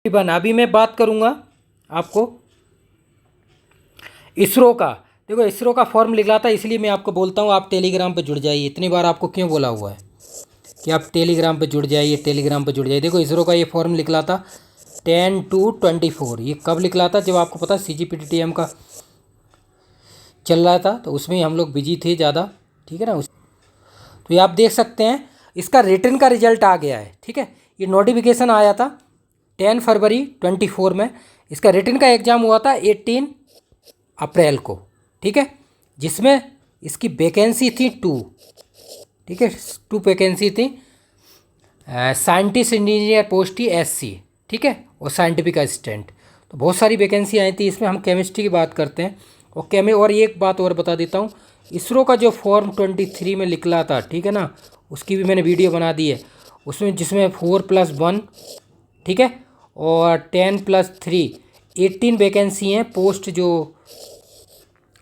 अभी मैं बात करूँगा आपको इसरो का। देखो इसरो का फॉर्म निकला था, इसलिए मैं आपको बोलता हूँ आप टेलीग्राम पे जुड़ जाइए। इतनी बार आपको क्यों बोला हुआ है कि आप टेलीग्राम पे जुड़ जाइए, टेलीग्राम पे जुड़ जाइए। देखो इसरो का ये फॉर्म निकला था 10/2/24। ये कब निकला था? जब आपको पता CGPTTM का चल रहा था, तो उसमें हम लोग बिजी थे ज़्यादा, ठीक है ना। तो ये आप देख सकते हैं, इसका रिटर्न का रिजल्ट आ गया है, ठीक है। ये नोटिफिकेशन आया था 10 फरवरी 24 में। इसका रिटर्न का एग्ज़ाम हुआ था 18 अप्रैल को, ठीक है। जिसमें इसकी वैकेंसी थी 2, ठीक है, 2 वैकेंसी थी। साइंटिस्ट इंजीनियर पोस्ट थी SC, ठीक है, और साइंटिफिक असिस्टेंट। तो बहुत सारी वैकेंसी आई थी इसमें। हम केमिस्ट्री की बात करते हैं और एक बात और बता देता हूँ, इसरो का जो फॉर्म 23 में निकला था, ठीक है ना, उसकी भी मैंने वीडियो बना दी है। उसमें जिसमें 4+1, ठीक है, और 10+3 18 वैकेंसी हैं। पोस्ट जो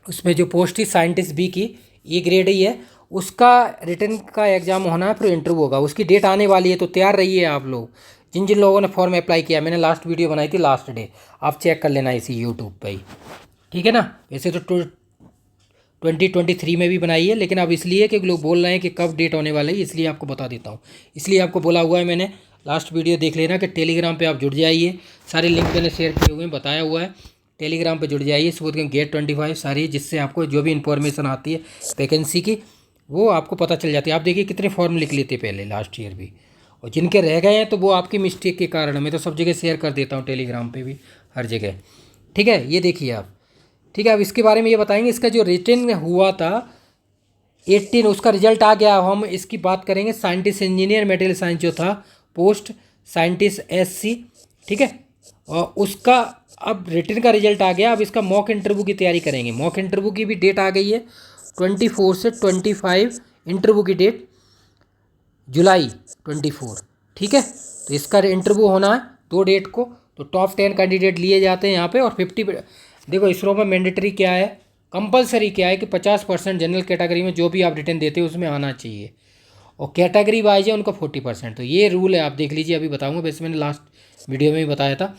उसमें जो पोस्ट थी साइंटिस्ट बी की, E ग्रेड ही है, उसका रिटर्न का एग्ज़ाम होना है, फिर इंटरव्यू होगा। उसकी डेट आने वाली है, तो तैयार रहिए आप लोग। जिन जिन लोगों ने फॉर्म अप्लाई किया, मैंने लास्ट वीडियो बनाई थी लास्ट डे, आप चेक कर लेना इसी यूट्यूब पे ही, ठीक है ना। वैसे तो 2023 में भी बनाई है, लेकिन अब इसलिए कि लोग बोल रहे हैं कि कब डेट होने वाली है, इसलिए आपको बता देता हूँ। इसलिए आपको बोला हुआ है मैंने, लास्ट वीडियो देख लेना कि टेलीग्राम पे आप जुड़ जाइए। सारे लिंक मैंने शेयर किए हुए हैं, बताया हुआ है। टेलीग्राम पे जुड़ जाइए, सुबह गेट 25 सारी, जिससे आपको जो भी इन्फॉर्मेशन आती है वैकेंसी की, वो आपको पता चल जाती है। आप देखिए कितने फॉर्म लिख लेते पहले लास्ट ईयर भी, और जिनके रह गए हैं तो वो आपकी मिस्टेक के कारण है। मैं तो सब जगह शेयर कर देता हूँ, टेलीग्राम पे भी, हर जगह, ठीक है। ये देखिए आप, ठीक है। अब इसके बारे में ये बताएंगे, इसका जो रिटर्न हुआ था 18, उसका रिजल्ट आ गया। हम इसकी बात करेंगे। साइंटिस्ट इंजीनियर मटेरियल साइंस जो था, पोस्ट साइंटिस्ट SC, ठीक है, और उसका अब रिटर्न का रिजल्ट आ गया। अब इसका मॉक इंटरव्यू की तैयारी करेंगे। मॉक इंटरव्यू की भी डेट आ गई है, 24 से 25 इंटरव्यू की डेट, जुलाई 24, ठीक है। तो इसका इंटरव्यू होना है 2 डेट को। तो टॉप 10 कैंडिडेट लिए जाते हैं यहाँ पे, और 50। देखो इसरो में मैंडेटरी क्या है, कंपलसरी क्या है कि 50% जनरल कैटेगरी में जो भी आप रिटर्न देते हो उसमें आना चाहिए, और कैटेगरी वाइज है उनको 40%। तो ये रूल है, आप देख लीजिए, अभी बताऊँगा। वैसे मैंने लास्ट वीडियो में भी बताया था।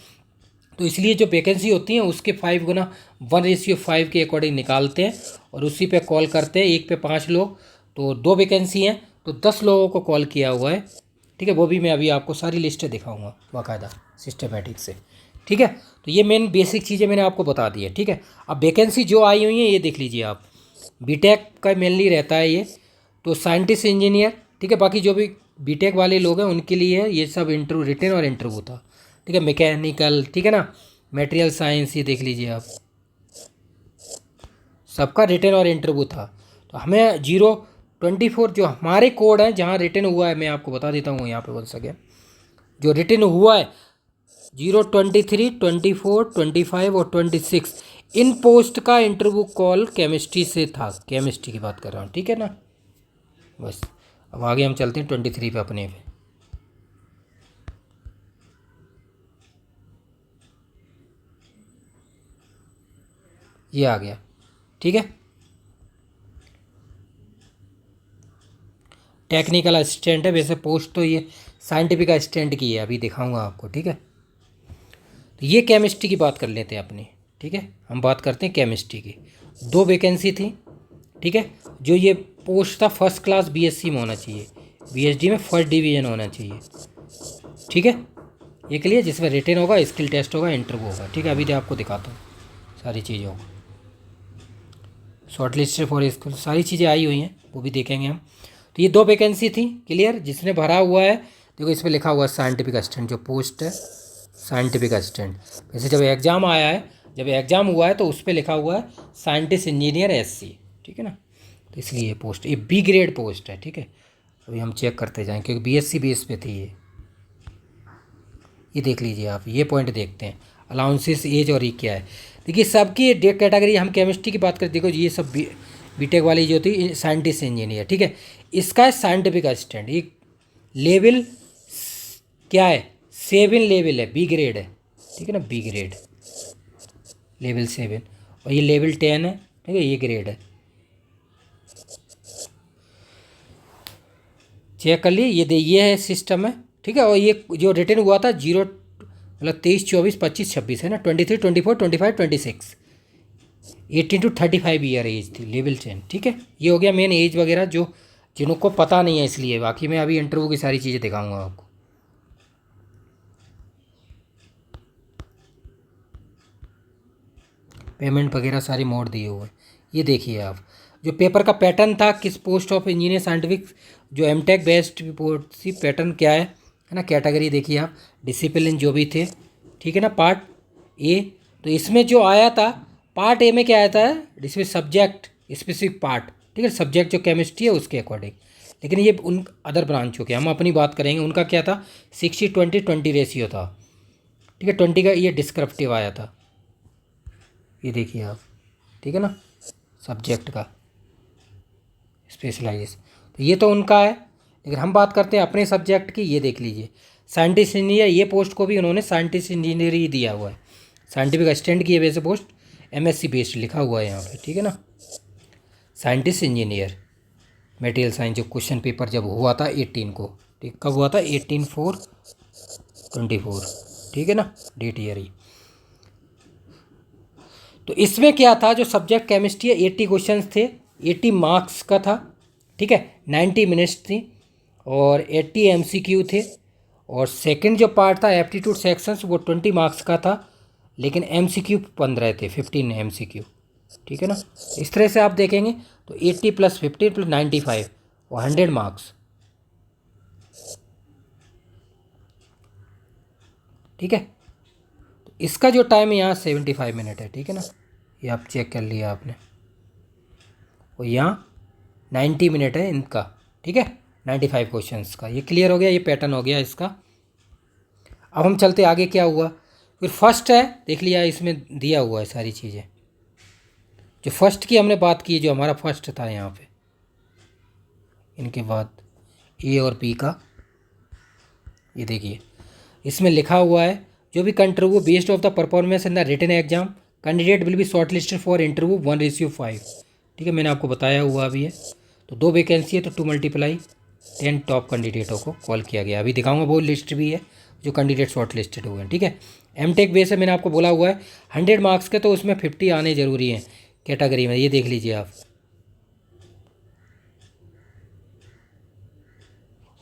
तो इसलिए जो वैकेंसी होती है उसके 5 गुना 1:5 के अकॉर्डिंग निकालते हैं, और उसी पे कॉल करते हैं। एक पे 5 लोग, तो 2 वैकेंसी हैं, तो 10 लोगों को कॉल किया हुआ है, ठीक है। वो भी मैं अभी आपको सारी लिस्टें दिखाऊंगा बाकायदा सिस्टमेटिक से, ठीक है। तो ये मेन बेसिक चीज़ें मैंने आपको बता दी है, ठीक है। अब वैकेंसी जो आई हुई है ये देख लीजिए आप। बीटेक का मेनली रहता है ये, तो साइंटिस्ट इंजीनियर, ठीक है। बाकी जो भी बीटेक वाले लोग हैं उनके लिए ये सब इंटरव्यू, रिटर्न और इंटरव्यू था, ठीक है। मैकेनिकल, ठीक है ना, मटेरियल साइंस, ये देख लीजिए आप, सबका रिटर्न और इंटरव्यू था। तो हमें 0/24 जो हमारे कोड हैं, जहाँ रिटर्न हुआ है, मैं आपको बता देता हूँ यहाँ पे बोल सके, जो रिटर्न हुआ है 0/23, 24, 25 और 26, इन पोस्ट का इंटरव्यू कॉल केमिस्ट्री से था। केमिस्ट्री की बात कर रहा हूँ, ठीक है ना। बस अब आगे हम चलते हैं 23 पे अपने पे। ये आ गया, ठीक है। टेक्निकल असिस्टेंट है, वैसे पोस्ट तो ये साइंटिफिक असिस्टेंट की है, अभी दिखाऊंगा आपको, ठीक है। तो ये केमिस्ट्री की बात कर लेते हैं अपनी, ठीक है। हम बात करते हैं केमिस्ट्री की। 2 वैकेंसी थी, ठीक है। जो ये पोस्ट था फर्स्ट क्लास BSc में होना चाहिए, BSD में फर्स्ट डिवीजन होना चाहिए, ठीक है। ये के लिए जिसमें रिटन होगा, स्किल टेस्ट होगा, इंटरव्यू होगा, ठीक है। अभी तो आपको दिखाता हूँ सारी चीज़ों को। शॉर्ट लिस्ट फॉर स्कूल सारी चीज़ें आई हुई हैं, वो भी देखेंगे हम। तो ये 2 वैकेंसी थी, क्लियर। जिसने भरा हुआ है, देखो इसमें लिखा हुआ है साइंटिफिक असिस्टेंट, जो पोस्ट है साइंटिफिक असिस्टेंट। वैसे जब एग्ज़ाम आया है, जब एग्ज़ाम हुआ है, तो उस पर लिखा हुआ है साइंटिस्ट इंजीनियर SC, ठीक है ना। तो इसलिए ये पोस्ट, ये B ग्रेड पोस्ट है, ठीक है। अभी हम चेक करते जाएँ, क्योंकि BSc बेस पे थी ये देख लीजिए आप। ये पॉइंट देखते हैं, अलाउंसेस, एज और ये क्या है। देखिए सबकी डे कैटेगरी, हम केमिस्ट्री की बात करें, देखो ये सब बीटेक वाली जो थी साइंटिस्ट इंजीनियर, ठीक है। इसका है साइंटिफिक असिस्टेंट। ये लेवल क्या है, 7 लेवल है, B ग्रेड है, ठीक है ना, B ग्रेड लेवल 7, और ये लेवल 10 है, ठीक है, ये ग्रेड है। चेक कर लिए, ये है सिस्टम है, ठीक है। और ये जो रिटर्न हुआ था मतलब 23, 24, 25, 26 है ना, 23, 24, 25, 26, 18 to 35 ईयर एज थी, लेवल 10। ठीक है, ये हो गया मेन एज वगैरह जो जिनको पता नहीं है, इसलिए बाकी मैं अभी इंटरव्यू की सारी चीज़ें दिखाऊंगा आपको। पेमेंट वगैरह सारे मोड दिए हुए हैं। ये देखिए आप, जो पेपर का पैटर्न था, किस पोस्ट ऑफ इंजीनियर साइंटिफिक जो एमटेक बेस्ड रिपोर्ट थी, पैटर्न क्या है ना, कैटेगरी देखिए आप, डिसिप्लिन जो भी थे, ठीक है ना, पार्ट ए। तो इसमें जो आया था पार्ट ए में क्या आया था, इसमें सब्जेक्ट स्पेसिफिक पार्ट, ठीक है, सब्जेक्ट जो केमिस्ट्री है उसके अकॉर्डिंग। लेकिन ये उन अदर ब्रांचों के हम अपनी बात करेंगे, उनका क्या था, 60-20-20 रेशियो था, ठीक है, 20 का ये डिस्क्रिप्टिव आया था, ये देखिए आप, ठीक है ना, सब्जेक्ट का स्पेशलाइजेशन। तो ये तो उनका है, लेकिन हम बात करते हैं अपने सब्जेक्ट की। ये देख लीजिए, साइंटिस्ट इंजीनियर, ये पोस्ट को भी उन्होंने साइंटिस्ट इंजीनियर ही दिया हुआ है, साइंटिफिक असिस्टेंट की वजह से पोस्ट एमएससी बेस्ड लिखा हुआ है यहाँ पे, ठीक है ना, साइंटिस्ट इंजीनियर मटेरियल साइंस। जो क्वेश्चन पेपर जब हुआ था 18 को, ठीक, कब हुआ था, 18/4/24, ठीक है ना, डेट ईयर ही। तो इसमें क्या था, जो सब्जेक्ट केमिस्ट्री है 80 क्वेश्चंस थे, 80 मार्क्स का था, ठीक है, 90 मिनट्स थी और 80 एमसीक्यू थे। और सेकंड जो पार्ट था एप्टीट्यूड सेक्शंस, वो 20 मार्क्स का था, लेकिन एमसीक्यू 15 थे, 15 एमसीक्यू, ठीक है ना। इस तरह से आप देखेंगे तो 80 + 15 + 95 और 100 मार्क्स, ठीक है। तो इसका जो टाइम है यहाँ 75 मिनट है, ठीक है ना, ये आप चेक कर लिया आपने। और यहाँ 90 मिनट है इनका, ठीक है, 95 क्वेश्चंस का। ये क्लियर हो गया, ये पैटर्न हो गया इसका। अब हम चलते आगे, क्या हुआ फिर, फर्स्ट है, देख लिया, इसमें दिया हुआ है सारी चीज़ें। जो फर्स्ट की हमने बात की, जो हमारा फर्स्ट था यहाँ पे, इनके बाद ए और बी का, ये देखिए इसमें लिखा हुआ है, जो भी interview based of the performance in the written exam candidate will be shortlisted for interview 1:5, ठीक है, मैंने आपको बताया हुआ भी है। तो 2 वैकेंसी है, तो 2 × 10 टॉप कैंडिडेटों को कॉल किया गया। अभी दिखाऊंगा, वो लिस्ट भी है जो कैंडिडेट शॉर्ट लिस्टेड हुए हैं, ठीक है। एमटेक बेस है, मैंने आपको बोला हुआ है 100 मार्क्स के, तो उसमें 50 आने ज़रूरी हैं कैटेगरी में, ये देख लीजिए आप।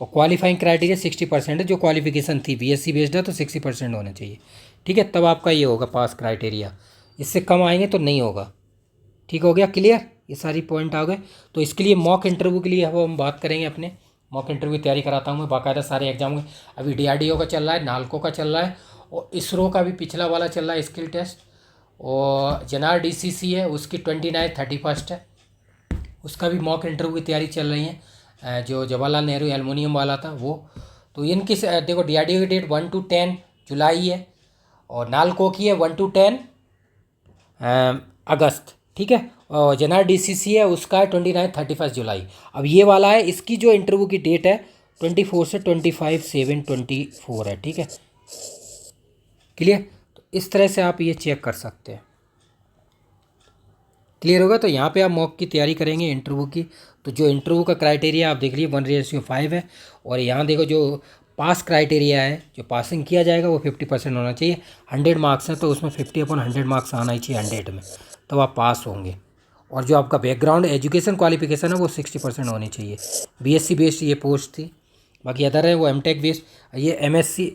और क्वालिफाइंग क्राइटेरिया 60% है, जो क्वालिफिकेशन थी बीएससी बेस्ड है तो 60% होना चाहिए, ठीक है, तब आपका ये होगा पास क्राइटेरिया। इससे कम आएंगे तो नहीं होगा, ठीक हो गया, क्लियर, ये सारी पॉइंट आ गए। तो इसके लिए मॉक इंटरव्यू के लिए अब हम बात करेंगे, अपने मॉक इंटरव्यू की तैयारी कराता हूँ मैं बाकायदा सारे एग्जाम में। अभी डीआरडीओ का चल रहा है, नालको का चल रहा है, और इसरो का भी पिछला वाला चल रहा है स्किल टेस्ट, और जेनआर डीसीसी है उसकी 29, 31 है, उसका भी मॉक इंटरव्यू की तैयारी चल रही है। जो जवाहरलाल नेहरू एलुमिनियम वाला था वो, तो इनकी देखो डीआरडीओ की डेट 1 to 10 जुलाई है, और नालको की है 1 to 10 अगस्त, ठीक है, और जेनआर डीसीसी है उसका है 29, 31 जुलाई। अब ये वाला है, इसकी जो इंटरव्यू की डेट है 24 से 25/7/24 है, ठीक है, क्लियर। तो इस तरह से आप ये चेक कर सकते हैं, क्लियर होगा। तो यहाँ पे आप मॉक की तैयारी करेंगे इंटरव्यू की, तो जो इंटरव्यू का क्राइटेरिया आप देख लीजिए 1:5 है, और यहाँ देखो जो पास क्राइटेरिया है, जो पासिंग किया जाएगा वो 50% होना चाहिए। 100 मार्क्स है तो उसमें 50/100 मार्क्स आना ही चाहिए 100 में, तो आप पास होंगे। और जो आपका बैकग्राउंड एजुकेशन क्वालिफिकेशन है वो 60% होनी चाहिए। बीएससी बेस्ड ये पोस्ट थी, बाकी अदर है वो एमटेक बेस्ड, ये एमएससी,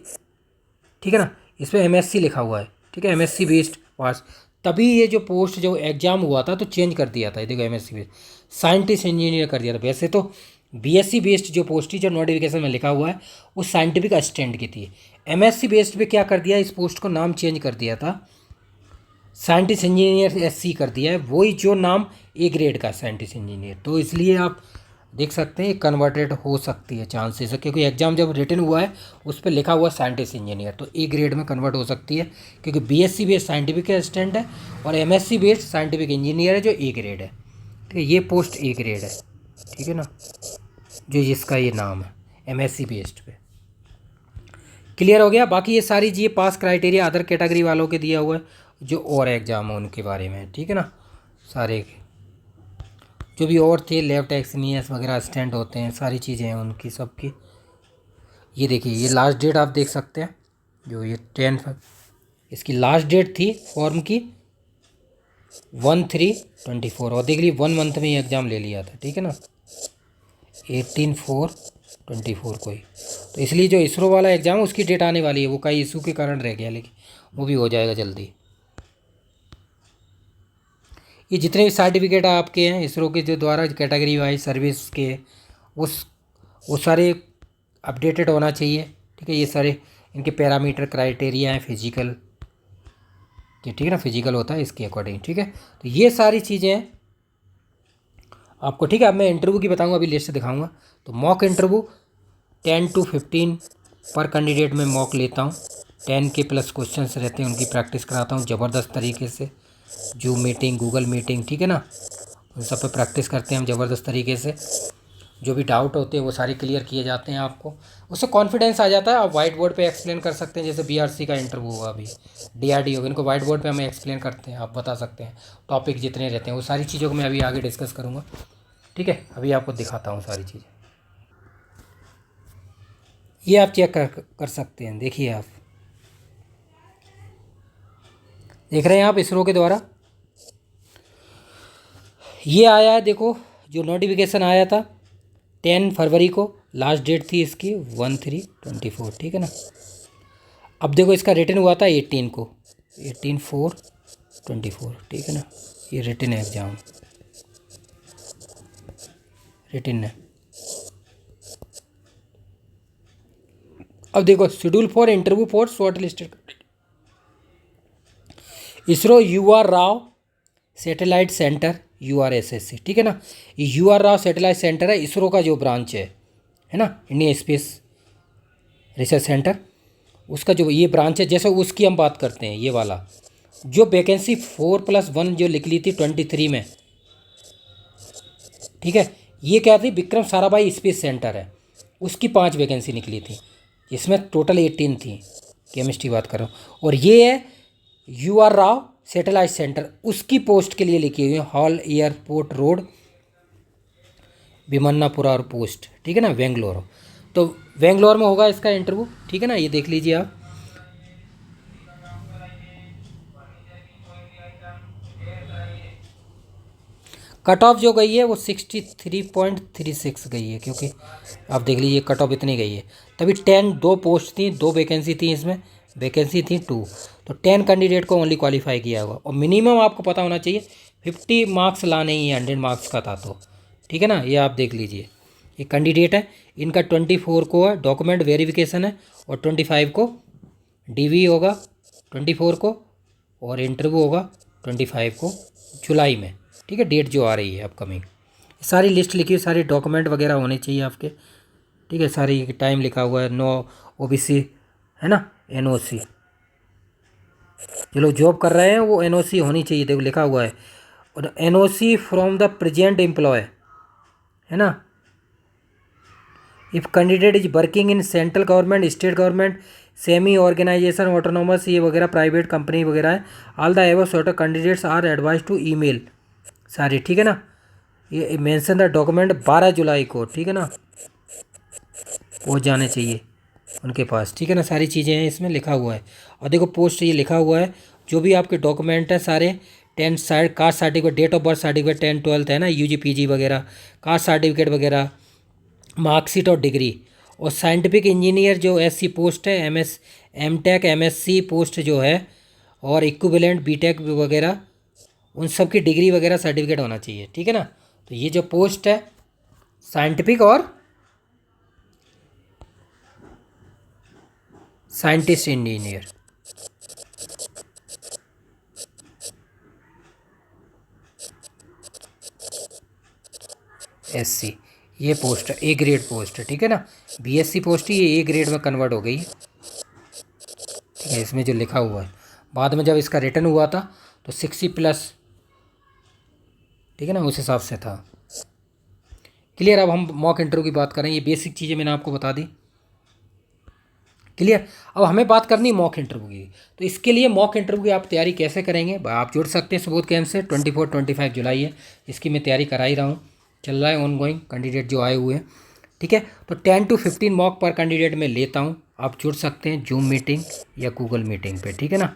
ठीक है ना, इस पर एमएससी लिखा हुआ है, ठीक है, एमएससी बेस्ड पास। तभी ये जो पोस्ट जो एग्ज़ाम हुआ था तो चेंज कर दिया था, ये देखो एमएससी बेस्ड साइंटिस्ट इंजीनियर कर दिया था। वैसे तो बीएससी बेस्ड जो पोस्ट थी, जो नोटिफिकेशन में लिखा हुआ है, वो साइंटिफिक असिस्टेंट की थी। एमएससी बेस्ड पे क्या कर दिया, इस पोस्ट को नाम चेंज कर दिया था, साइंटिस्ट इंजीनियर एससी कर दिया है, वही जो नाम ए ग्रेड का साइंटिस्ट इंजीनियर। तो इसलिए आप देख सकते हैं कन्वर्टेड हो सकती है चांसेस है, क्योंकि एग्जाम जब रिटन हुआ है उस पर लिखा हुआ साइंटिस्ट इंजीनियर, तो ए ग्रेड में कन्वर्ट हो सकती है, क्योंकि बीएससी बेस्ड साइंटिफिक असिस्टेंट है और एमएससी बेस्ड साइंटिफिक इंजीनियर है जो ए ग्रेड है, ठीक है, ये पोस्ट ए ग्रेड है, ठीक है ना, जो जिसका ये नाम है एमएससी बेस्ड पे, क्लियर हो गया। बाकी ये सारी चीज़ें पास क्राइटेरिया अदर कैटेगरी वालों के दिया हुआ है, जो और एग्ज़ाम है उनके बारे में, ठीक है ना, सारे जो भी और थे लैब टेक्नीशियंस वगैरह असिस्टेंट होते हैं, सारी चीज़ें हैं उनकी सबकी। ये देखिए, ये लास्ट डेट आप देख सकते हैं, जो ये 10 इसकी लास्ट डेट थी फॉर्म की 1/3/24 और देख लीजिए 1 मंथ में ये एग्ज़ाम ले लिया था, ठीक है ना, 18/4/24 को ही। तो इसलिए जो इसरो वाला एग्ज़ाम है उसकी डेट आने वाली है, वो कई इशू के कारण रह गया, लेकिन वो भी हो जाएगा जल्दी। ये जितने भी सर्टिफिकेट आपके हैं इसरो के जो द्वारा कैटेगरी वाइज सर्विस के, उस वो सारे अपडेटेड होना चाहिए, ठीक है। ये सारे इनके पैरामीटर क्राइटेरिया हैं फिजिकल के, ठीक है ना, फिजिकल होता है इसके अकॉर्डिंग, ठीक है। तो ये सारी चीज़ें हैं आपको, ठीक है। अब मैं इंटरव्यू की बताऊंगा, अभी लिस्ट दिखाऊंगा। तो मॉक इंटरव्यू 10 to 15 पर कैंडिडेट में मॉक लेता हूँ, 10 के प्लस क्वेश्चंस रहते हैं, उनकी प्रैक्टिस कराता हूँ ज़बरदस्त तरीके से। जूम मीटिंग, गूगल मीटिंग, ठीक है ना, उन सब पे प्रैक्टिस करते हैं हम ज़बरदस्त तरीके से। जो भी डाउट होते हैं वो सारे क्लियर किए जाते हैं आपको, उससे कॉन्फिडेंस आ जाता है। आप वाइट बोर्ड पे एक्सप्लेन कर सकते हैं, जैसे बीआरसी का इंटरव्यू हुआ अभी, डीआरडीओ, इनको वाइट बोर्ड पे हमें एक्सप्लेन करते हैं, आप बता सकते हैं टॉपिक जितने रहते हैं, वो सारी चीज़ों को मैं अभी आगे डिस्कस करूँगा, ठीक है। अभी आपको दिखाता हूँ सारी चीज़ें, ये आप चेक कर सकते हैं। देखिए, आप देख रहे हैं आप इसरो के द्वारा ये आया है, देखो जो नोटिफिकेशन आया था 10 फरवरी को, लास्ट डेट थी इसकी 1/3/24, ठीक है ना। अब देखो इसका रिटन हुआ था 18 को, 18/4/24, ठीक है ना, ये रिटन है एग्ज़ाम, रिटन है। अब देखो schedule for interview for short listed ISRO UR Rao satellite centre URSS, ठीक है ना। ये UR राव सैटेलाइट सेंटर है इसरो का जो ब्रांच है ना, इंडियन स्पेस रिसर्च सेंटर, उसका जो ये ब्रांच है। जैसे उसकी हम बात करते हैं, ये वाला जो वैकेंसी 4+1 जो लिख ली थी 23 में, ठीक है, ये क्या थी, विक्रम साराभाई स्पेस सेंटर है, उसकी 5 वैकेंसी निकली थी, इसमें टोटल 18 थी, केमिस्ट्री बात कर रहा हूँ। और ये है UR राव सैटेलाइट सेंटर, उसकी पोस्ट के लिए लिखी हुई है हॉल एयरपोर्ट रोड विमन्नापुरा पोस्ट, ठीक है ना, बेंगलोर। तो बेंगलोर में होगा इसका इंटरव्यू, ठीक है ना, ये देख लीजिए आप। कट ऑफ जो गई है वो 63.36 गई है, क्योंकि आप देख लीजिए कट ऑफ इतनी गई है। तभी 2 पोस्ट थी, 2 वैकेंसी थी, इसमें वैकेंसी थी 2, तो 10 कैंडिडेट को ओनली क्वालिफाई किया होगा। और मिनिमम आपको पता होना चाहिए 50 मार्क्स लाने ही, 100 मार्क्स का था, तो ठीक है ना। ये आप देख लीजिए, ये कैंडिडेट है, इनका 24 को है डॉक्यूमेंट वेरिफिकेशन है, और 25 को DV होगा 24 को, और इंटरव्यू होगा 25 को जुलाई में, ठीक है, डेट जो आ रही है अपकमिंग। सारी लिस्ट लिखी है, सारे डॉक्यूमेंट वगैरह होने चाहिए आपके, ठीक है। सारी टाइम लिखा हुआ है, नो OBC है ना, NOC, जो लोग जॉब कर रहे हैं वो NOC होनी चाहिए, देखो लिखा हुआ है, और NOC from the present employ, है ना। If candidate is working in central government, state government, semi organisation, autonomous, ये वगैरह प्राइवेट कंपनी वगैरह है, all the above sort of candidates are advise to email सारी, ठीक है ना। ये मेंशन द डॉक्यूमेंट 12 जुलाई को, ठीक है ना, पहुंच जाने चाहिए उनके पास, ठीक है ना। सारी चीज़ें हैं इसमें लिखा हुआ है। और देखो पोस्ट ये लिखा हुआ है, जो भी आपके डॉक्यूमेंट हैं सारे, 10 साइड caste certificate, date of birth certificate, 10-12 है ना, UG PG वगैरह, कास्ट सर्टिफिकेट वगैरह, मार्कशीट और डिग्री, और साइंटिफिक इंजीनियर जो SC पोस्ट है, MS MTech MSc पोस्ट जो है, और इक्विवेलेंट BTech वगैरह, उन सब की डिग्री वगैरह सर्टिफिकेट होना चाहिए, ठीक है ना। तो ये जो पोस्ट है साइंटिफिक और साइंटिस्ट इंजीनियर, SC, ये पोस्ट है, A ग्रेड पोस्ट है, ठीक है ना। BSc पोस्ट ही ये A ग्रेड में कन्वर्ट हो गई है, ठीक है। इसमें जो लिखा हुआ है, बाद में जब इसका रिटर्न हुआ था तो 60+, ठीक है ना, उस हिसाब से था। क्लियर। अब हम मॉक इंटरव्यू की बात करें, ये बेसिक चीज़ें मैंने आपको बता दी, क्लियर। अब हमें बात करनी है मॉक इंटरव्यू की। तो इसके लिए मॉक इंटरव्यू की आप तैयारी कैसे करेंगे, आप जुड़ सकते हैं सुबोध कैंप से, 24-25 जुलाई है, इसकी मैं तैयारी करा ही रहा हूँ, चल रहा है ऑन गोइंग, कैंडिडेट जो आए हुए हैं, ठीक है। तो 10 to 15 मॉक पर कैंडिडेट मैं लेता हूँ, आप जुड़ सकते हैं जूम मीटिंग या गूगल मीटिंग पे, ठीक है ना।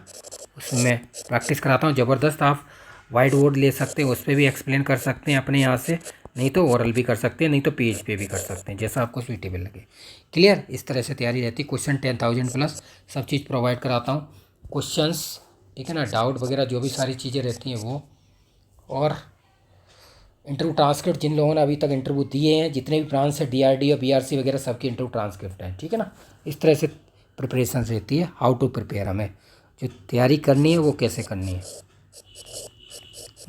उसमें प्रैक्टिस कराता हूँ ज़बरदस्त। आप वाइट बोर्ड ले सकते हैं, उस पर भी एक्सप्लेन कर सकते हैं अपने यहाँ से, नहीं तो ओरल भी कर सकते हैं, नहीं तो पेज पे भी कर सकते हैं, जैसा आपको सूटेबल लगे। क्लियर, इस तरह से तैयारी रहती है। क्वेश्चन 10,000 प्लस सब चीज़ प्रोवाइड कराता हूँ, क्वेश्चंस, ठीक है ना, डाउट वगैरह जो भी सारी चीज़ें रहती हैं वो। और इंटरव्यू ट्रांसक्रिप्ट जिन लोगों ने अभी तक इंटरव्यू दिए हैं, जितने भी ब्रांच है, DRD और BRC वगैरह, सबकी इंटरव्यू ट्रांसक्रिप्ट है, ठीक है ना। इस तरह से प्रिपरेशन रहती है, हाउ टू प्रिपेयर, हमें जो तैयारी करनी है वो कैसे करनी है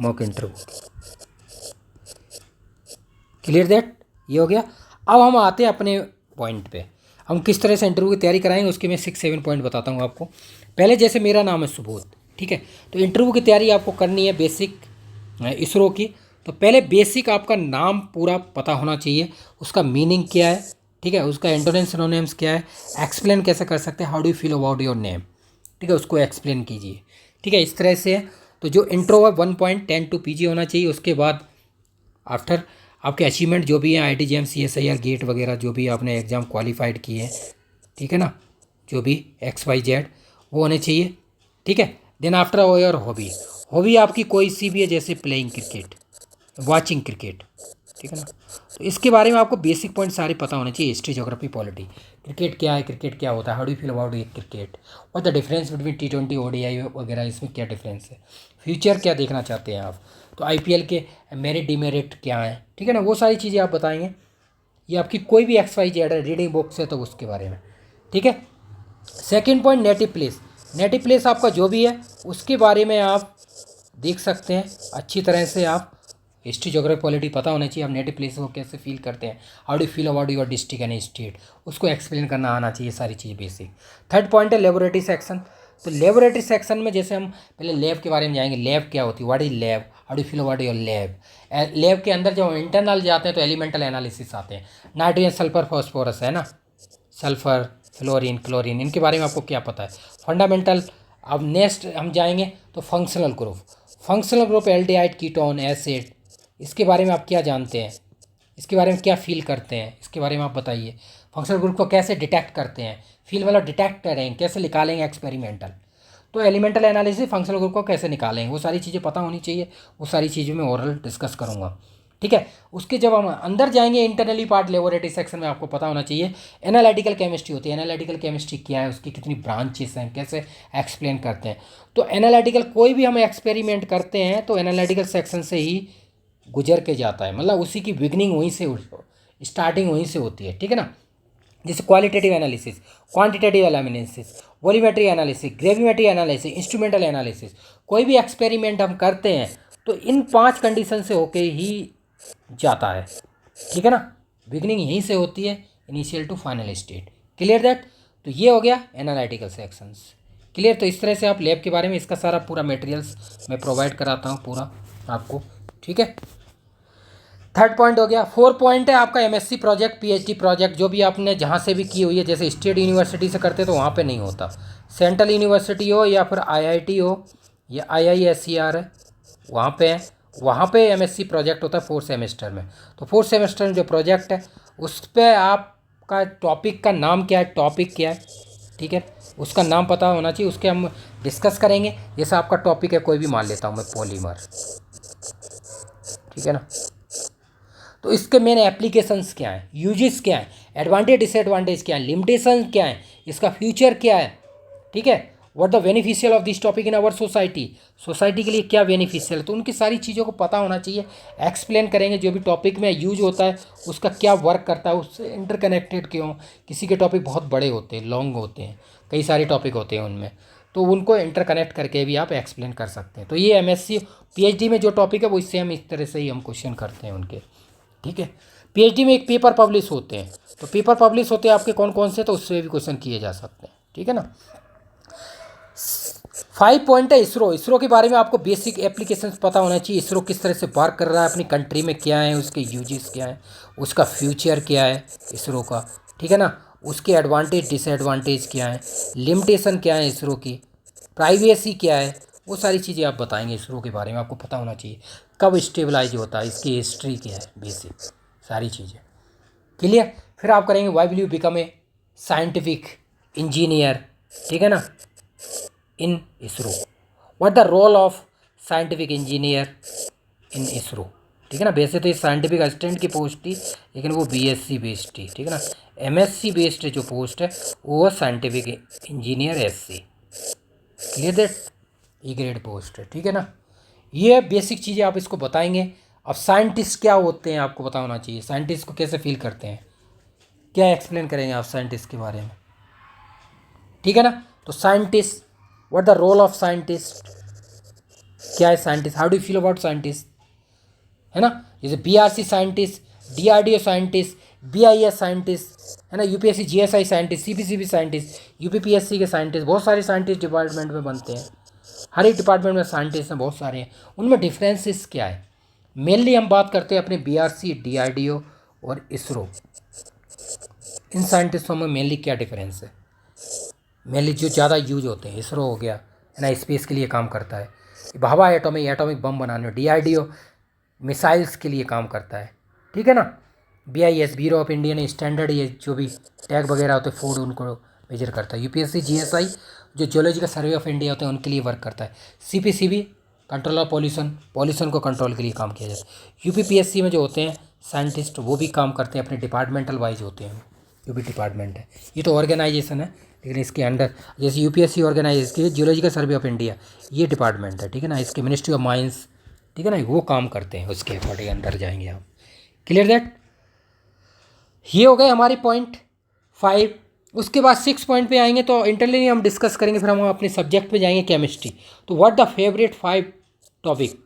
मॉक इंटरव्यू। क्लियर दैट, ये हो गया। अब हम आते हैं अपने पॉइंट पे, हम किस तरह से इंटरव्यू की तैयारी कराएंगे उसके मैं 6-7 पॉइंट बताता हूँ आपको। पहले जैसे मेरा नाम है सुबोध, ठीक है, तो इंटरव्यू की तैयारी आपको करनी है बेसिक इसरो की। तो पहले बेसिक आपका नाम पूरा पता होना चाहिए, उसका मीनिंग क्या है, ठीक है, उसका एंटोनिम्स सिनोनिम्स क्या है, एक्सप्लेन कैसे कर सकते हैं, how do you feel about your name, ठीक है, उसको एक्सप्लेन कीजिए, ठीक है, इस तरह से है। तो जो इंट्रो है 1.10 to PG होना चाहिए। उसके बाद आफ्टर आपके अचीवमेंट जो भी हैं, IIT JEM CSIR गेट वगैरह जो भी आपने एग्ज़ाम क्वालिफाइड किए हैं, ठीक है ना, जो भी XYZ वो होने चाहिए, ठीक है। Then after your hobby, hobby आपकी कोई सी भी है, जैसे प्लेइंग क्रिकेट, वाचिंग क्रिकेट, ठीक है ना। तो इसके बारे में आपको बेसिक पॉइंट सारे पता होने चाहिए, हिस्ट्री, ज्योग्राफी, पॉलिटी। क्रिकेट क्या है, क्रिकेट क्या होता है, हाउ डू फील अबाउट ये क्रिकेट, और the difference between T20 ODI वगैरह, इसमें क्या डिफरेंस है, फ्यूचर क्या देखना चाहते हैं आप, तो IPL के मेरिट डिमेरिट क्या है, ठीक है ना, वो सारी चीज़ें आप बताएंगे। ये आपकी कोई भी XYZ है, रीडिंग बुक्स है तो उसके बारे में, ठीक है। Second point, native place, native place आपका जो भी है उसके बारे में आप देख सकते हैं अच्छी तरह से। आप हिस्ट्री, ज्योग्राफी, पॉलिटी पता होना चाहिए, आप नेटिव प्लेस को कैसे फील करते हैं, how do feel about your district and state, उसको एक्सप्लेन करना आना चाहिए, सारी चीज़ बेसिक। थर्ड पॉइंट है लेबोरेटरी सेक्शन। तो लेबोरेटरी सेक्शन में जैसे हम पहले लैब के बारे में जाएंगे, लैब क्या होती है, what is lab, how do feel about your lab. Lab के अंदर जब इंटरनल जाते हैं तो एलिमेंटल एनालिसिस आते हैं, नाइट्रोजन, सल्फर, फॉस्फोरस, है ना, सल्फर, फ्लोरीन, क्लोरीन, इनके बारे में आपको क्या पता है, फंडामेंटल। अब नेक्स्ट हम जाएंगे तो functional group, functional group aldehyde, ketone, acid, इसके बारे में आप क्या जानते हैं, इसके बारे में क्या फील करते हैं, इसके बारे में आप बताइए। फंक्शनल ग्रुप को कैसे डिटेक्ट करते हैं, फील वाला डिटेक्ट करेंगे, कैसे निकालेंगे एक्सपेरिमेंटल। तो एलिमेंटल एनालिसिस, फंक्शनल ग्रुप को कैसे निकालेंगे, वो सारी चीज़ें पता होनी चाहिए, वो सारी चीज़ें मैं ओरल डिस्कस करूँगा, ठीक है। उसके जब हम अंदर जाएंगे इंटरनली पार्ट, लेबोरेटरी सेक्शन में आपको पता होना चाहिए एनालिटिकल केमिस्ट्री होती है, एनालिटिकल केमिस्ट्री क्या है, उसकी कितनी ब्रांचेस हैं, कैसे एक्सप्लेन करते हैं। तो एनालिटिकल कोई भी हम एक्सपेरिमेंट करते हैं तो एनालिटिकल सेक्शन से ही गुजर के जाता है, मतलब उसी की बिगनिंग वहीं से, स्टार्टिंग वहीं से होती है, ठीक है ना। जैसे qualitative analysis, quantitative analysis, volumetry analysis, gravimetry analysis, instrumental analysis, कोई भी एक्सपेरिमेंट हम करते हैं तो इन 5 कंडीशन से होके ही जाता है, ठीक है ना। बिगनिंग यहीं से होती है, initial to final state. Clear that, तो ये हो गया एनालिटिकल सेक्शंस। क्लियर, तो इस तरह से आप लैब के बारे में इसका सारा पूरा मटेरियल्स मैं प्रोवाइड कराता हूँ पूरा आपको, ठीक है। थर्ड पॉइंट हो गया। फोर्थ पॉइंट है आपका MSc प्रोजेक्ट, PhD प्रोजेक्ट, जो भी आपने जहाँ से भी की हुई है, जैसे स्टेट यूनिवर्सिटी से करते तो वहाँ पे नहीं होता, सेंट्रल यूनिवर्सिटी हो या फिर IIT हो या IISER है वहाँ पे है, वहाँ पे MSc प्रोजेक्ट होता है 4th सेमेस्टर में। तो 4th सेमेस्टर में जो प्रोजेक्ट है उस पर आपका टॉपिक का नाम क्या है, टॉपिक क्या है, ठीक है, उसका नाम पता होना चाहिए, उसके हम डिस्कस करेंगे। जैसे आपका टॉपिक है, कोई भी मान लेता हूँ मैं, पॉलीमर, ठीक है ना, तो इसके मेन एप्लीकेशंस क्या हैं, यूजेस क्या हैं, एडवांटेज डिसएडवांटेज क्या है, लिमिटेशन क्या है, इसका फ्यूचर क्या है, ठीक है, what the beneficial of this topic in our society, society के लिए क्या बेनिफिशियल है, तो उनकी सारी चीज़ों को पता होना चाहिए। एक्सप्लेन करेंगे जो भी टॉपिक में यूज होता है उसका क्या वर्क करता है, उससे इंटरकनेक्टेड क्यों, किसी के टॉपिक बहुत बड़े होते हैं, लॉन्ग होते हैं, कई सारे टॉपिक होते हैं उनमें, तो उनको इंटरकनेक्ट करके भी आप एक्सप्लेन कर सकते हैं। तो ये MSc PhD में जो टॉपिक है वो इससे हम इस तरह से ही हम क्वेश्चन करते हैं उनके, ठीक है। PhD में एक पेपर पब्लिश होते हैं, तो पेपर पब्लिश होते हैं आपके कौन कौन से, तो उससे भी क्वेश्चन किए जा सकते हैं, ठीक है ना। 5 पॉइंट है इसरो, इसरो के बारे में आपको बेसिक एप्लीकेशंस पता होना चाहिए, इसरो किस तरह से वर्क कर रहा है, अपनी कंट्री में क्या है, उसके यूजेस क्या है, उसका फ्यूचर क्या है इसरो का, ठीक है ना, उसके एडवांटेज डिसएडवांटेज क्या है, लिमिटेशन क्या है इसरो की, प्राइवेसी क्या है, वो सारी चीज़ें आप बताएंगे इसरो के बारे में, आपको पता होना चाहिए कब स्टेबलाइज होता है, इसकी हिस्ट्री क्या है, बेसिक सारी चीज़ें, क्लियर। फिर आप करेंगे why will you become a scientific engineer, ठीक है ना, in ISRO. What the role of scientific engineer in ISRO, ठीक है ना। वैसे तो ये साइंटिफिक असिस्टेंट की पोस्ट थी, लेकिन वो बीएससी बेस्ड थी, ठीक है ना। एमएससी बेस्ड जो पोस्ट है वो scientific engineer SC, clear that, E grade post है, ठीक है ना। ये बेसिक चीज़ें आप इसको बताएंगे। अब साइंटिस्ट क्या होते हैं आपको पता होना चाहिए, साइंटिस्ट को कैसे फील करते हैं, क्या एक्सप्लेन करेंगे आप साइंटिस्ट के बारे में, ठीक है ना। तो scientist, what the role of scientist, क्या है scientist, how do you feel about scientist, है ना। जैसे BRC scientist, DRDO scientist, BIS scientist, है ना, UPSC GSI scientist, CPCB scientist, UPPSC के साइंटिस्ट, बहुत सारे साइंटिस्ट डिपार्टमेंट में बनते हैं। हर एक डिपार्टमेंट में साइंटिस्ट हैं बहुत सारे हैं। उनमें डिफरेंसेस क्या है, मेनली हम बात करते हैं अपने बीआरसी, डीआरडीओ और इसरो, इन साइंटिस्टों में मेनली क्या डिफरेंस है। मेनली जो ज़्यादा यूज होते हैं, इसरो हो गया, है ना, स्पेस के लिए काम करता है, हवा एटॉमिक बम बनाने में, डीआरडीओ मिसाइल्स के लिए काम करता है, ठीक है ना। BIS, bureau of Indian standard, ये जो भी टैग वगैरह होते हैं फूड, उनको मेजर करता है। यूपीएससी जीएसआई जो जियोलॉजिकल सर्वे ऑफ इंडिया होते हैं उनके लिए वर्क करता है। सीपीसीबी कंट्रोल ऑफ पॉल्यूशन को कंट्रोल के लिए काम किया जाता है। यूपीपीएससी में जो होते हैं साइंटिस्ट वो भी काम करते हैं, अपने डिपार्टमेंटल वाइज होते हैं, जो भी डिपार्टमेंट है। ये तो ऑर्गेनाइजेशन है, लेकिन इसके अंडर जैसे यूपीएससी ऑर्गेनाइजेशन की जियोलॉजिकल सर्वे ऑफ इंडिया, ये डिपार्टमेंट है, ठीक है ना। इसके मिनिस्ट्री ऑफ माइंस, ठीक है ना, वो काम करते हैं, उसके अकॉर्डिंग अंदर जाएंगे आप, क्लियर दैट। ये हो गए हमारे पॉइंट 5। उसके बाद 6 पॉइंट पे आएंगे तो इंटरनली हम डिस्कस करेंगे, फिर हम अपने सब्जेक्ट पे जाएंगे केमिस्ट्री। तो what the favourite 5 topic,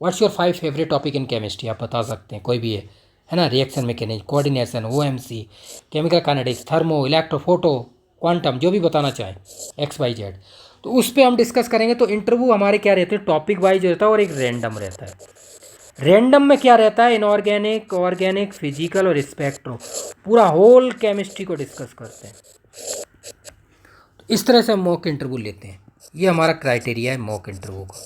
what's your 5 favourite topic in chemistry, आप बता सकते हैं कोई भी है ना। Reaction mechanism, coordination, OMC, chemical kinetics, thermo, electro, photo, quantum, जो भी बताना चाहें, एक्स वाई जेड, तो उस पर हम डिस्कस करेंगे। तो इंटरव्यू हमारे क्या रहते हैं, टॉपिक वाइज रहता है और एक रैंडम रहता है। रैंडम में क्या रहता है, इनऑर्गेनिक, ऑर्गेनिक, फिजिकल और स्पेक्ट्रो, पूरा होल केमिस्ट्री को डिस्कस करते हैं। तो इस तरह से हम मॉक इंटरव्यू लेते हैं, ये हमारा क्राइटेरिया है मॉक इंटरव्यू का।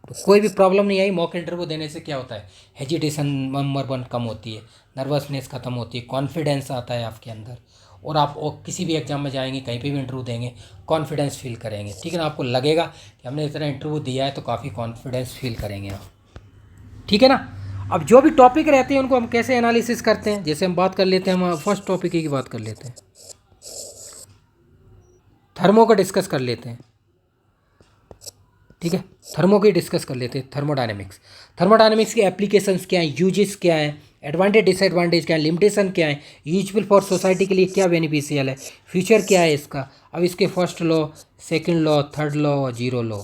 तो कोई भी प्रॉब्लम नहीं आई, मॉक इंटरव्यू देने से क्या होता है, हेजिटेशन नंबर 1 कम होती है, नर्वसनेस ख़त्म होती है, कॉन्फिडेंस आता है आपके अंदर, और आप किसी भी एग्जाम में जाएंगे, कहीं पे भी इंटरव्यू देंगे, कॉन्फिडेंस फील करेंगे, ठीक है ना। आपको लगेगा कि हमने इतना इंटरव्यू दिया है, तो काफ़ी कॉन्फिडेंस फील करेंगे आप, ठीक है ना। अब जो भी टॉपिक रहते हैं उनको हम कैसे एनालिसिस करते हैं, जैसे हम बात कर लेते हैं, हम फर्स्ट टॉपिक की बात कर लेते हैं, थर्मो का डिस्कस कर लेते हैं, ठीक है। थर्मो की डिस्कस कर लेते हैं, थर्मोडायनेमिक्स। थर्मोडायनेमिक्स के एप्लीकेशंस क्या हैं, यूजेस क्या हैं, एडवांटेज डिसएडवांटेज क्या है, लिमिटेशन क्या है, यूजफुल फॉर सोसाइटी के लिए क्या बेनिफिशियल है, फ्यूचर क्या है इसका। अब इसके first law, second law, third law, zero law,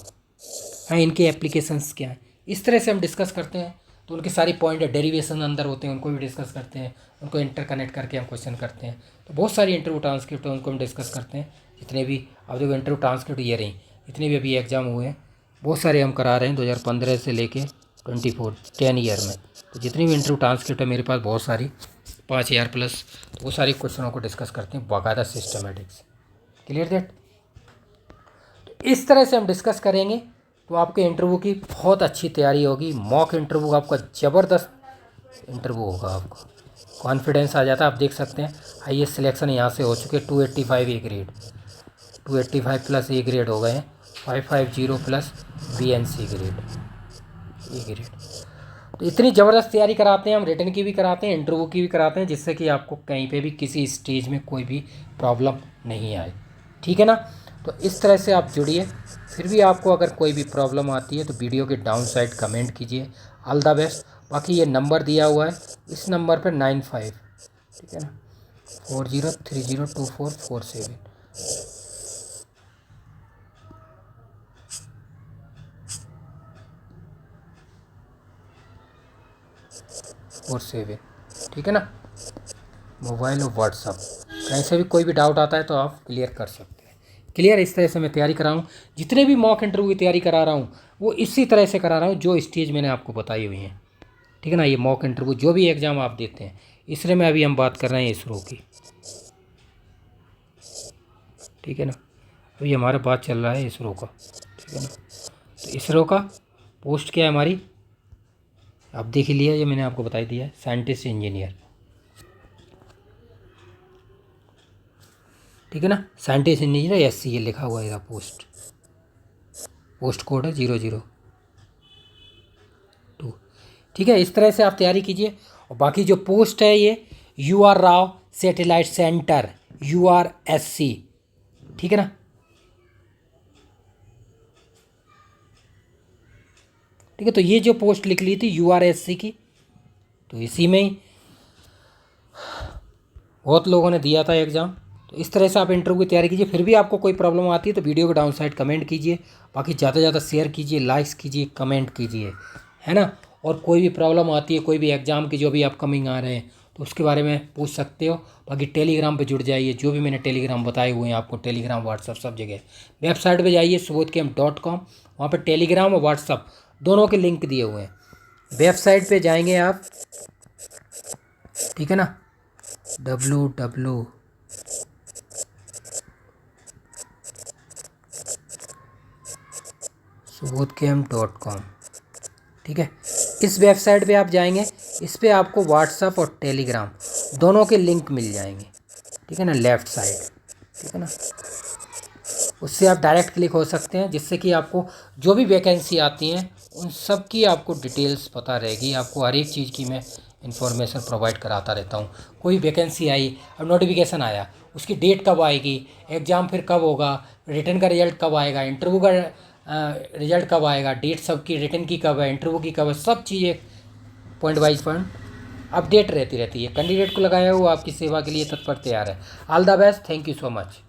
हाँ, इनके एप्लीकेशंस क्या हैं, इस तरह से हम डिस्कस करते हैं। तो उनके सारी पॉइंट डेरिवेशन अंदर होते हैं, उनको भी डिस्कस करते हैं, उनको इंटरकनेक्ट करके हम क्वेश्चन करते हैं। तो बहुत सारी इंटरव्यू ट्रांसक्रिप्ट है, उनको हम डिस्कस करते हैं, जितने भी। अब देखो इंटरव्यू ट्रांसक्रिप्ट ये रही, जितने भी अभी एग्जाम हुए हैं, बहुत सारे हम करा रहे हैं 2015 से लेके 24, 10 ईयर में। तो जितनी भी इंटरव्यू ट्रांसक्रिप्ट है मेरे पास बहुत सारी, 5000 प्लस, तो वो सारी क्वेश्चनों को डिस्कस करते हैं बाकायदा सिस्टमेटिक्स, क्लियर दैट। तो इस तरह से हम डिस्कस करेंगे, तो आपके इंटरव्यू की बहुत अच्छी तैयारी होगी। मॉक इंटरव्यू आपका ज़बरदस्त इंटरव्यू होगा, आपको कॉन्फिडेंस आ जाता है। आप देख सकते हैं हाईएस्ट सिलेक्शन यहाँ से हो चुके 285 A grade, 285 plus A grade हो गए हैं, 550 plus BNC grade, A grade. तो इतनी ज़बरदस्त तैयारी कराते हैं हम, रिटन की भी कराते हैं, इंटरव्यू की भी कराते हैं, जिससे कि आपको कहीं पे भी किसी स्टेज में कोई भी प्रॉब्लम नहीं आए, ठीक है ना। तो इस तरह से आप जुड़िए। फिर भी आपको अगर कोई भी प्रॉब्लम आती है तो वीडियो के डाउन साइड कमेंट कीजिए। All the best. बाकी ये नंबर दिया हुआ है, इस नंबर पर 95, ठीक है ना, 40302447 47, ठीक है ना। मोबाइल और व्हाट्सअप, कहीं से भी कोई भी डाउट आता है तो आप क्लियर कर सकते हैं। क्लियर, इस तरह से मैं तैयारी करा हूँ, जितने भी मॉक इंटरव्यू की तैयारी करा रहा हूँ वो इसी तरह से करा रहा हूँ जो स्टेज मैंने आपको बताई हुई हैं, ठीक है ना। ये मॉक इंटरव्यू जो भी एग्ज़ाम आप देते हैं, इसलिए में अभी हम बात कर रहे हैं इसरो की, ठीक है ना। अभी हमारा बात चल रहा है इसरो का, ठीक है ना। तो इसरो का पोस्ट क्या है हमारी, आप देख ही लिया, ये मैंने आपको बता दिया है, साइंटिस्ट इंजीनियर। ठीक है ना। साइंटिस्ट इंजीनियर SC ये लिखा हुआ है, पोस्ट कोड है 002। ठीक है, इस तरह से आप तैयारी कीजिए। और बाकी जो पोस्ट है ये UR Rao satellite centre URSC, ठीक है ना। ठीक है, तो ये जो पोस्ट लिख ली थी URSC की, तो इसी में ही बहुत लोगों ने दिया था एग्ज़ाम। तो इस तरह से आप इंटरव्यू की तैयारी कीजिए। फिर भी आपको कोई प्रॉब्लम आती है तो वीडियो को डाउन साइड कमेंट कीजिए। बाकी ज़्यादा से ज़्यादा शेयर कीजिए, लाइक्स कीजिए, कमेंट कीजिए, है ना। और कोई भी प्रॉब्लम आती है, कोई भी एग्ज़ाम की जो भी अपकमिंग आ रहे हैं, तो उसके बारे में पूछ सकते हो। बाकी टेलीग्राम पे जुड़ जाइए, जो भी मैंने टेलीग्राम बताए हुए हैं आपको, टेलीग्राम व्हाट्सअप सब जगह। वेबसाइट पे जाइए subodhkm.com, वहाँ पे टेलीग्राम और व्हाट्सअप दोनों के लिंक दिए हुए हैं। वेबसाइट पे जाएंगे आप, ठीक है ना, www.subodhkm.com, ठीक है। इस वेबसाइट पे आप जाएंगे, इस पे आपको व्हाट्सअप और टेलीग्राम दोनों के लिंक मिल जाएंगे, ठीक है ना, लेफ़्ट साइड, ठीक है ना। उससे आप डायरेक्ट क्लिक हो सकते हैं, जिससे कि आपको जो भी वैकेंसी आती हैं उन सब की आपको डिटेल्स पता रहेगी। आपको हर एक चीज़ की मैं इन्फॉर्मेशन प्रोवाइड कराता रहता हूँ। कोई वैकेंसी आई, अब नोटिफिकेशन आया, उसकी डेट कब आएगी, एग्ज़ाम फिर कब होगा, रिटर्न का रिजल्ट कब आएगा, इंटरव्यू का रिजल्ट कब आएगा, डेट सबकी, रिटर्न की कब है, इंटरव्यू की कब है, सब चीज़ें पॉइंट वाइज पॉइंट अपडेट रहती है। कैंडिडेट को लगाया हुआ आपकी सेवा के लिए तत्पर तैयार है। All the best, thank you so much.